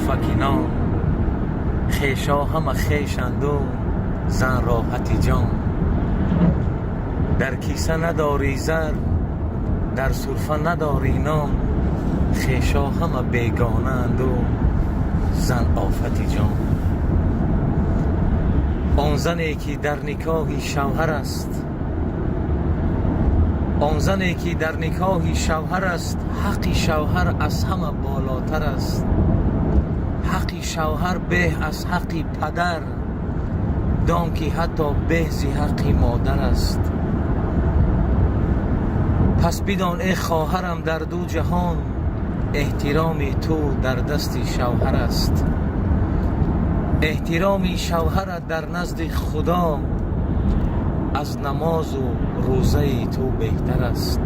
پفکینان، خیشا همه خیشند و زن راحتی جان. در کیسه نداری زر، در سرفه نداری نان، خیشا همه بیگانند و زن آفتی جان. آن زنی که در نکاحی شوهر است، آن زنی که در نکاحی شوهر است، حق شوهر از همه بالاتر است. حق شوهر به از حق پدر، دان که حتی به زی حق مادر است. پس بدان ای خواهرم در دو جهان، احترام تو در دست شوهر است. احترام شوهر در نزد خدا، از نماز و روزه تو بهتر است.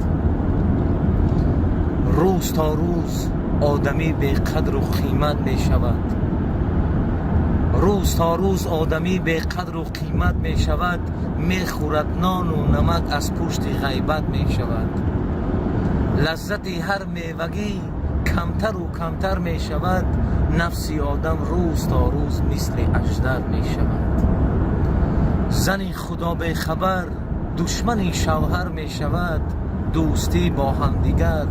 روز تا روز آدمی به قدر و قیمت می شود. روز تا روز آدمی به قدر و قیمت می شود. می خورد نان و نمک از پشت غیبت می شود. لذت هر میوگی کمتر و کمتر می شود. نفسی آدم روز تا روز مثل اژدر می شود. زنی خدا به خبر دشمن شوهر می شود. دوستی با همدیگر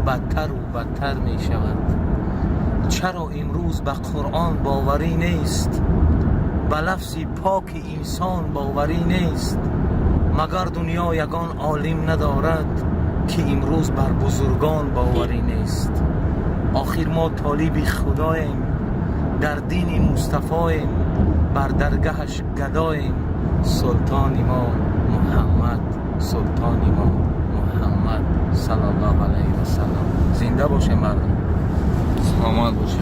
بدتر و بدتر می شود. چرا امروز به قرآن باوری نیست؟ به لفظ پاک انسان باوری نیست؟ مگر دنیا یگان عالم ندارد که امروز بر بزرگان باوری نیست؟ آخر ما طالب خداییم، در دین مصطفاییم، بر درگهش گداییم. سلطان ما محمد، سلطان ما محمد صلی الله علیه و سلم. زنده باشه مردم، سلامت باشه.